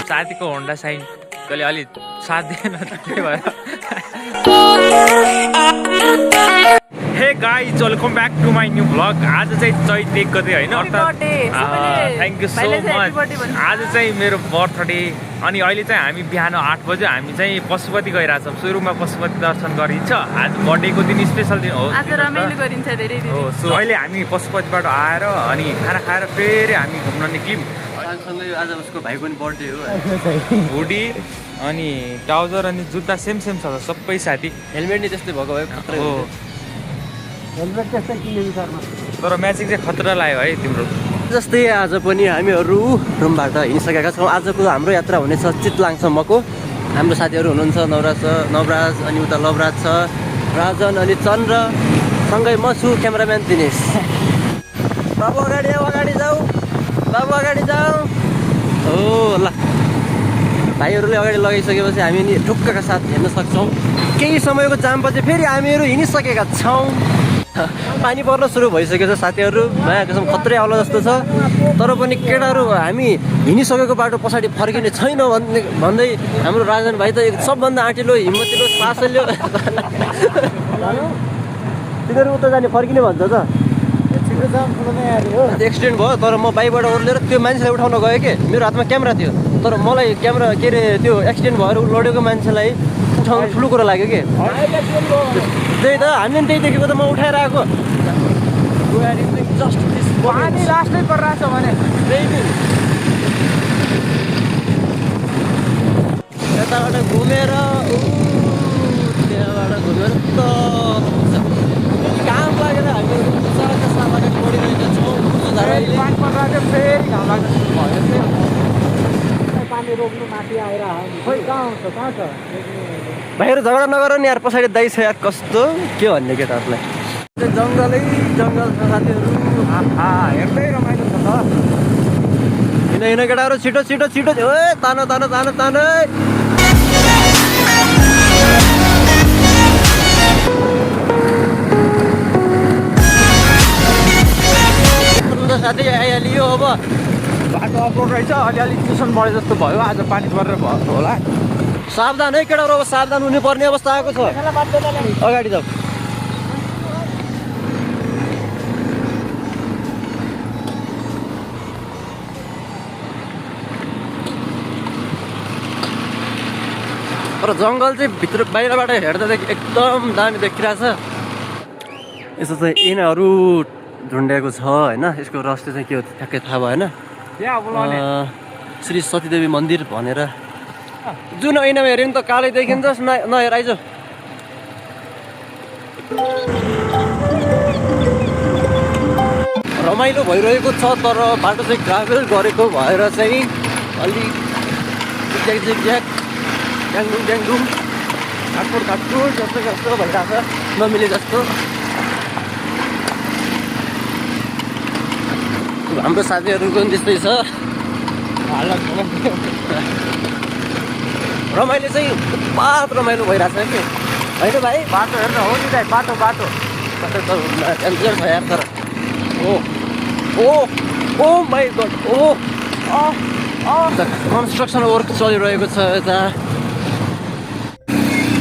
साथीको Honda sign कहिले अलिक साथ दिएन त्यही भएर hey guys welcome back to my new vlog. आज चाहिँ चैत 1 गते होइन, थ्याङ्क यू सो मच। आज चाहिँ मेरो बर्थडे अनि अहिले चाहिँ हामी बिहान 8 बजे हामी चाहिँ पशुपति गइरहेछौँ। सुरुमा पशुपति दर्शन गरिन्छ। आज बर्थडेको दिन स्पेसल दिन हो, आज रमाइलो गरिन्छ धेरै हो। सो अहिले हामी पशुपतिबाट आएर अनि खाना खाएर फेरि हामी घुम्न निक्ल्यौँ। आज उसको भाइको पनि बर्थडे हो। हुडी अनि ट्राउजर अनि जुत्ता सेम छ सबै साथी। हेलमेट नै त्यस्तै भएको भए हो, हेलमेट त्यस्तै किनेको शर्मा। तर म्याचिङ चाहिँ खतरा लाग्यो है तिम्रो। जस्तै आज पनि हामीहरू रुमबाट हिँडिसकेका छौँ। आजको हाम्रो यात्रा हुनेछ चितलाङसम्मको। हाम्रो साथीहरू हुनुहुन्छ नवराज अनि उता लवराज छ, राजन अनि चन्द्र, सँगै म छु क्यामेराम्यान दिनेश। बाबु अगाडि जाऊ, बाबु अगाडि जाऊ। हो ल, भाइहरूले अगाडि लगाइसकेपछि हामी नि ढुक्कका साथ हेर्न सक्छौँ। केही समयको जामपछि फेरि हामीहरू हिँडिसकेका छौँ। पानी पर्न सुरु भइसकेको छ साथीहरू। माया कसम खत्रै आउला जस्तो छ। तर पनि केटाहरू हामी हिँडिसकेको बाटो पछाडि फर्किने छैन भन्दै हाम्रो राजन भाइ त सबभन्दा आँटिलो हिम्मतिलो सासल्यो। तिनीहरू उता जाने फर्किने भन्छ त। एक्सिडेन्ट भयो, तर म बाइकबाट ओर्लेर त्यो मान्छेलाई उठाउन गएँ कि मेरो हातमा क्यामेरा थियो। तर मलाई क्यामेरा के अरे त्यो एक्सिडेन्ट भएर लडेको मान्छेलाई उठाउनु ठुलो कुरो लाग्यो कि। त्यही त हामीले पनि त्यही देखेको त म उठाएर आएको। पानी लास्टै परिरहेछ भने यताबाट घुमेर त्यहाँबाट घुमेर त काम लागेर हामी सडकका सामानहरू पढिरहेका छौँ। पानी रोक्नु माथि आएर खोइ कहाँ छ भाइहरू झगडा नगर नि यार, पछाडि दाइ छ यार। कस्तो के भन्ने केटाहरूलाई। जङ्गलै जङ्गल छ साथीहरू। हेर्दै रमाइलो छ त। हिँड केटाहरू, छिटो छिटो छिटो। ए तान साथी आइहालियो। अब बाटो अप्रोड रहेछ, अलिअलि ट्युसन बढे जस्तो भयो। आज पानी परेर भयो होला। सावधान है केटाहरू, अब सावधान हुनुपर्ने अवस्था आएको छ। अगाडि जाऊ। तर जङ्गल चाहिँ भित्र बाहिरबाट हेर्दा चाहिँ एकदम दामी देखिरहेछ। यसो चाहिँ यिनीहरू झुन्ड्याएको छ होइन। यसको रहस्य चाहिँ के हो ठ्याक्कै थाहा भएन। श्री सतीदेवी मन्दिर भनेर जुन ऐनामा हेऱ्यो नि त कालै देखिन्छ। नहेर आइज। रमाइलो भइरहेको छ, तर बाटो चाहिँ ट्राभल गरेको भएर चाहिँ अलिक ड्याङडुङ काटकुट जस्तो भइरहेछ, नमिले जस्तो। हाम्रो साथीहरूको पनि त्यस्तै छ। रमाइलो चाहिँ उत्पात रमाइलो भइरहेछ कि होइन भाइ। बाटो हेर्न हो नि भाइ, बाटो डेन्जर छ यार। तर ओ माइ गड, कन्स्ट्रक्सन वर्क चलिरहेको छ यता।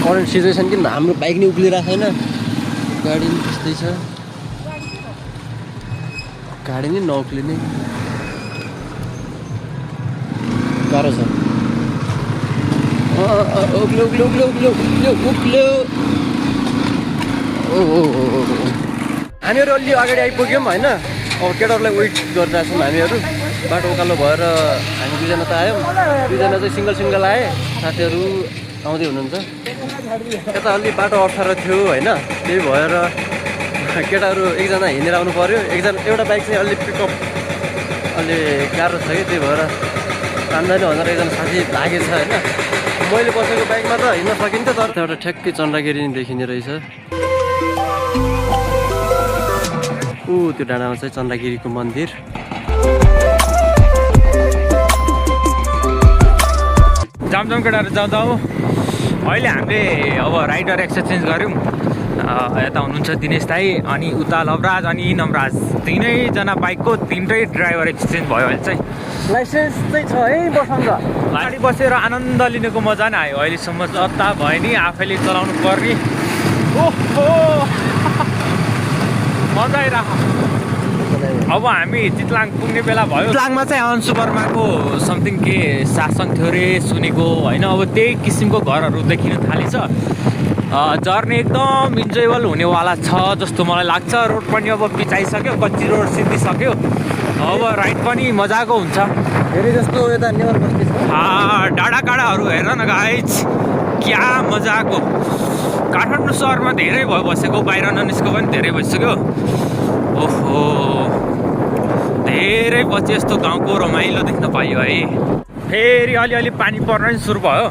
करेन्ट सिचुएसन कि हाम्रो बाइक नि उक्लिरहेको छैन, गाडी नि त्यस्तै छ। गाडी नि नउक्लिने गाह्रो छ। उक्ल्यो। हामीहरू अलि अगाडि आइपुग्यौँ होइन। अब केटाहरूलाई वेट गरिरहेछौँ हामीहरू। बाटो उकालो भएर हामी दुईजना त आयौँ, दुईजना चाहिँ सिङ्गल आए। साथीहरू आउँदै हुनुहुन्छ। यता अलि बाटो अप्ठ्यारो थियो होइन, त्यही भएर केटाहरू एकजना हिँडेर आउनु पऱ्यो। एउटा बाइक चाहिँ अलि पिकअप अलि गाह्रो छ कि, त्यही भएर तान्दैन भनेर एकजना साथी लागेछ होइन। मैले बसेको बाइकमा त हिँड्न सकिन्थ्यो, तर एउटा ठ्याक्कै चन्द्रगिरी नि देखिने रहेछ। त्यो डाँडामा चाहिँ चन्द्रगिरीको मन्दिर। जाम केटाहरू जाउँ। अहिले हामीले अब राइडर एक्सचेन्ज गऱ्यौँ। यता हुनुहुन्छ दिनेश दाई अनि उता लवराज अनि नमराज तीनैजना बाइकको तीनटै ड्राइभर एक्सचेन्ज भयो अहिले चाहिँ लाइसेन्स चाहिँ छ है बसन्त गाडी बसेर आनन्द लिनुको मजा नै आयो अहिलेसम्म जता भयो नि आफैले चलाउनु पर्ने ओहो मजा आइरहेको अब हामी चितलाङ पुग्ने बेला भयो चितलाङमा चाहिँ अन्सु वर्माको समथिङ के शासन थियो अरे सुनेको होइन अब त्यही किसिमको घरहरू देखिन थालेछ जर्नी एकदम इन्जोयबल हुनेवाला छ जस्तो मलाई लाग्छ रोड पनि अब पिचाइसक्यो कच्ची रोड सिद्धिसक्यो अब राइड पनि मजाको हुन्छ धेरै जस्तो यता नेवार बस्ती छ डाँडा काँडाहरू हेर न गाइज क्या मजाको काठमाडौँ सहरमा धेरै भयो बसेको बाहिर ननिस्को पनि धेरै भइसक्यो ओहो धेरै पछि यस्तो गाउँको रमाइलो देख्न पाइयो है फेरि अलिअलि पानी पर्न पनि सुरु भयो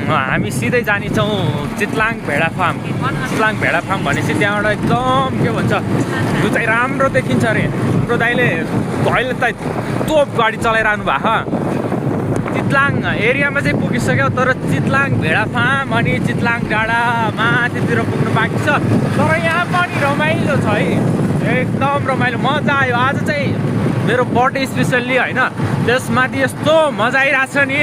हामी सिधै जानेछौँ चितलाङ भेडा फार्म चितलाङ भेडा फार्म भनेपछि त्यहाँबाट एकदम के भन्छ त्यो चाहिँ राम्रो देखिन्छ अरे हाम्रो दाइले अहिले त तोप गाडी चलाइरहनु भएको चितलाङ एरियामा चाहिँ पुगिसक्यो तर चितलाङ भेडा फार्म अनि चितलाङ डाँडा माथितिर पुग्नु बाँकी छ तर यहाँ पनि रमाइलो छ है एकदम रमाइलो मजा आयो आज चाहिँ मेरो बर्थडे स्पेसल्ली होइन त्यसमाथि यस्तो मजा आइरहेको छ नि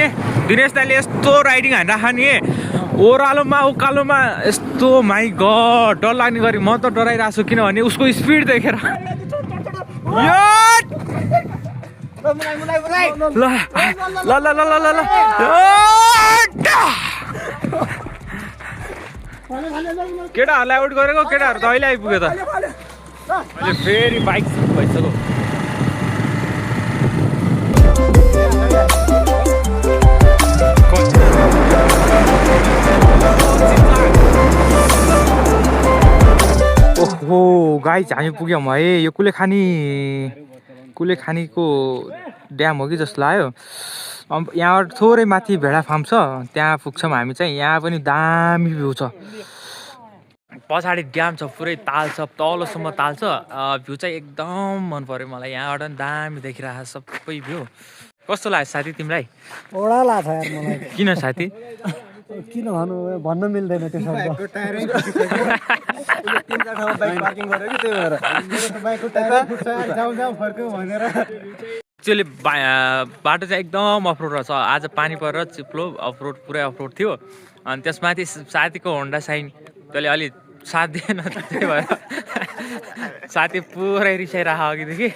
दिनेश दाइले यस्तो राइडिङ हानिरहेको नि ओह्रालोमा उकालोमा यस्तो माइ गड डर लाग्ने गरी म त डराइरहेको छु किनभने उसको स्पिड देखेर केटाहरूलाई आउट गरेको केटाहरू त अहिले आइपुग्यो त अहिले फेरि बाइक भइसक्यो ओहो गाइज हामी पुग्यौँ है यो कुलेखानीको ड्याम हो कि जस्तो लाग्यो अब यहाँबाट थोरै माथि भेडा फार्म छ त्यहाँ पुग्छौँ हामी चाहिँ यहाँ पनि दामी भ्यू छ पछाडि ड्याम छ पुरै ताल छ तलसम्म ताल छ भ्यू चाहिँ एकदम मन पर्यो मलाई यहाँबाट पनि दामी देखिरहेको छ सबै भ्यू कस्तो लाग्यो साथी तिमीलाई ओडा लाग्छ यार मलाई किन साथी किन भन्न मिल्दैन त्यो शब्द एक्चुअली बाटो चाहिँ एकदम अफरोड रहेछ आज पानी परेर चिप्लो अफरोड पुरै अफरोड थियो अनि त्यसमाथि साथीको होन्डा साइन त्यसले अलिक साथ दिएन त्यही भएर साथी पुरै रिसाइरहेको अघिदेखि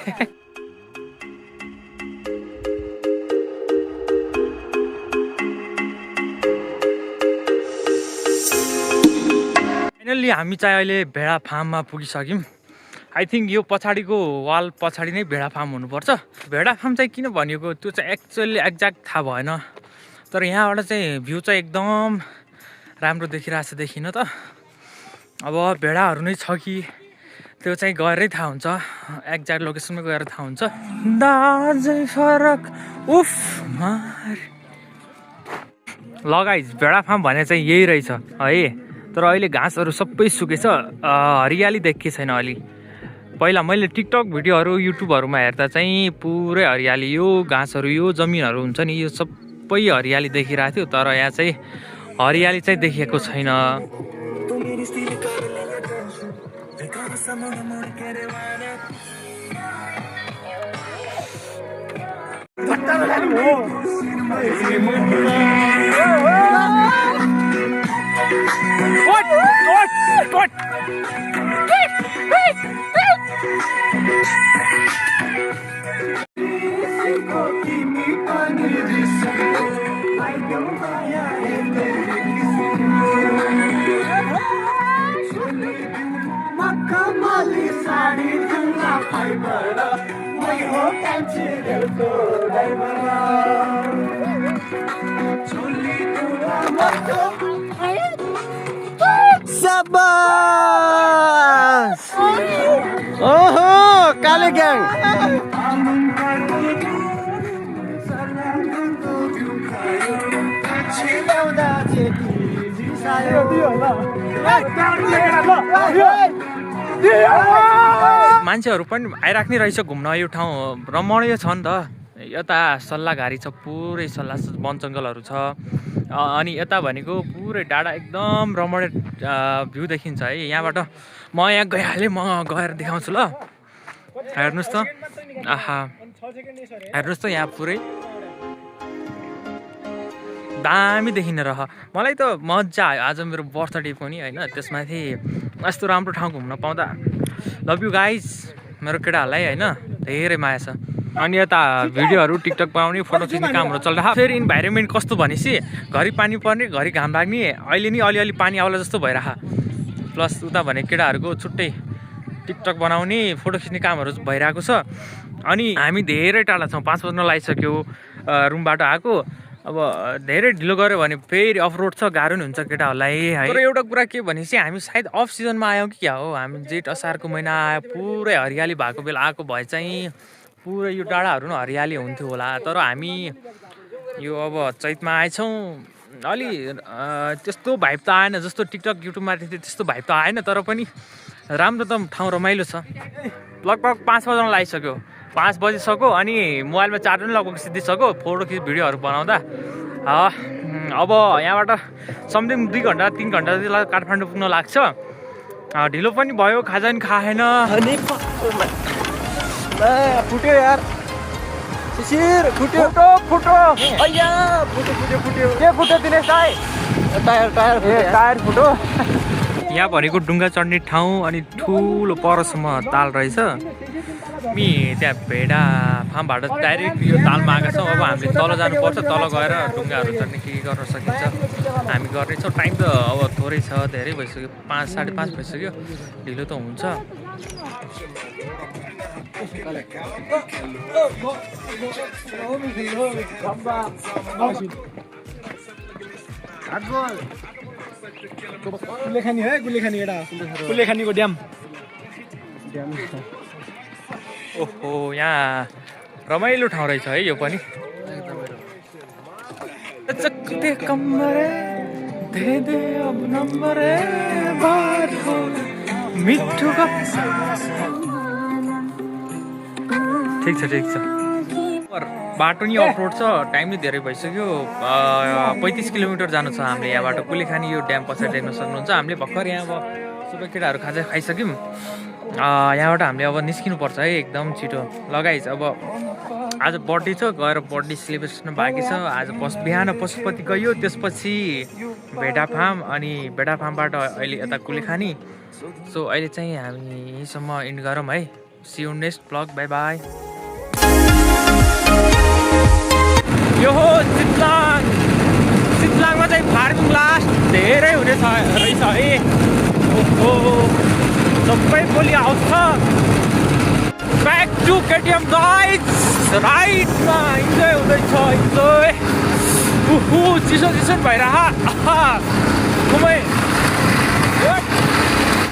फाइनल्ली हामी चाहिँ अहिले भेडा फार्ममा पुगिसक्यौँ आई थिङ्क यो पछाडिको वाल पछाडि नै भेडा फार्म हुनुपर्छ भेडा फार्म चाहिँ किन भनिएको त्यो चाहिँ एक्चुअली एक्ज्याक्ट थाहा भएन तर यहाँबाट चाहिँ भ्यू चाहिँ एकदम राम्रो देखिरहेको छ देखिन त अब भेडाहरू नै छ कि त्यो चाहिँ गएरै थाहा हुन्छ एक्ज्याक्ट लोकेसनमै गएर थाहा हुन्छ दाजै फरक उफ लगाइज भेडा फार्म भने चाहिँ यही रहेछ है तर अहिले घाँसहरू सबै सुकेछ हरियाली देखिए छैन अलि पहिला मैले टिकटक भिडियोहरू युट्युबहरूमा हेर्दा चाहिँ पुरै हरियाली यो घाँसहरू यो जमिनहरू हुन्छ नि यो सबै हरियाली देखिरहेको थियो तर यहाँ चाहिँ हरियाली चाहिँ देखिएको छैन शाबाश ओहो काले ग्याङ मान्छेहरू पनि आइराख्ने रहेछ घुम्न यो ठाउँ रमाइलो छ नि त यता सल्लाहघारी छ, पुरै सल्लाह वन जङ्गलहरू छ। अनि यता भनेको पुरै डाँडा एकदम रमणीय भ्यू देखिन्छ है यहाँबाट। म यहाँ गइहालेँ, म गएर देखाउँछु ल। हेर्नुहोस् त, आहा हेर्नुहोस् त यहाँ पुरै दामी देखिने रह। मलाई त मजा आयो आज मेरो बर्थडे पनि होइन, त्यसमाथि यस्तो राम्रो ठाउँ घुम्न पाउँदा। लभ यु गाइज, मेरो केटाहरूलाई होइन धेरै माया छ। अनि यता भिडियोहरू टिकटक बनाउने फोटो खिच्ने कामहरू चलिरहेको। फेरि इन्भाइरोमेन्ट कस्तो भनेपछि घरि पानी पर्ने घरि घाम लाग्ने, अहिले नि अलिअलि पानी आउला जस्तो भइरहेको। प्लस उता भने केटाहरूको छुट्टै टिकटक बनाउने फोटो खिच्ने कामहरू भइरहेको छ। अनि हामी धेरै टाढा छौँ, 5 बज्न लागिसक्यो रुमबाट आएको। अब धेरै ढिलो गऱ्यो भने फेरि अफ रोड छ, गाह्रो नि हुन्छ केटाहरूलाई है। तर एउटा कुरा के भनेपछि हामी सायद अफ सिजनमा आयौँ कि क्या हो। हामी जेठ असारको महिना आयो, पुरै हरियाली भएको बेला आएको भए चाहिँ पुरै यो डाँडाहरू पनि हरियाली हुन्थ्यो होला। तर हामी यो अब चैतमा आएछौँ, अलि त्यस्तो भाइब त आएन जस्तो टिकटक युट्युबमा थियो त्यस्तो भाइब त आएन। तर पनि राम्रो त ठाउँ रमाइलो छ। लगभग 5 बज्न लागिसक्यो, 5 बजिसक्यो। अनि मोबाइलमा चार्ज पनि लगभग सिद्धिसक्यो फोटो खिच भिडियोहरू बनाउँदा। अब यहाँबाट समथिङ 2 घन्टा 3 घन्टा जति काठमाडौँ पुग्न लाग्छ। ढिलो पनि भयो, खाजा पनि खाएन। अनि फुट्यो यार, शिशिर फुट्यो, फुट्यो अయ్యా फुट्यो के फुट्यो दिनेश दाइ? टायर फुट्यो। यहाँ भनेको डुङ्गा चढ्ने ठाउँ अनि ठुलो परसम्म ताल रहेछ। हामी त्यहाँ भेडा फार्मबाट डाइरेक्ट यो तालमा आएका छौँ। अब हामीले तल जानुपर्छ, तल गएर डुङ्गाहरू चढ्ने के गर्न सकिन्छ हामी गर्नेछौँ। टाइम त अब थोरै छ, धेरै भइसक्यो, 5 साढे 5 भइसक्यो, ढिलो त हुन्छ। गुलेखानी है, गुलेखानी एटा गुलेखानीको ड्याम। ओहो यहाँ रमाइलो ठाउँ रहेछ है यो पनि। ठिक छ ठिक छ। बाटो नि अफ रोड छ, टाइम नि धेरै भइसक्यो। 35 किलोमिटर जानु छ हामीले यहाँबाट। कुलेखानी यो ड्याम पछाडि देख्न सक्नुहुन्छ। हामीले भर्खर यहाँ अब सबै केटाहरू खाजा खाइसक्यौँ। यहाँबाट हामीले अब निस्किनुपर्छ है एकदम छिटो। लगाइज अब आज बर्थडे छ, गएर बर्थडे सेलिब्रेसन बाँकी छ। आज बिहान पशुपति गयो, त्यसपछि भेडा फार्म, अनि भेडा फार्मबाट अहिले यता कुलेखानी। सो अहिले चाहिँ हामी यहीँसम्म इन्ड गरौँ है। See you next blog, bye bye. यो हो चितलाङ। चितलाङमा चाहिँ फार्मिङ लास्ट धेरै हुने रहेछ है। ओहो सबै बोली आउँछ। Back to KTM guys, राइडमा enjoy हुँदैछ, इन्जोय। चिसो चिसो भइरह।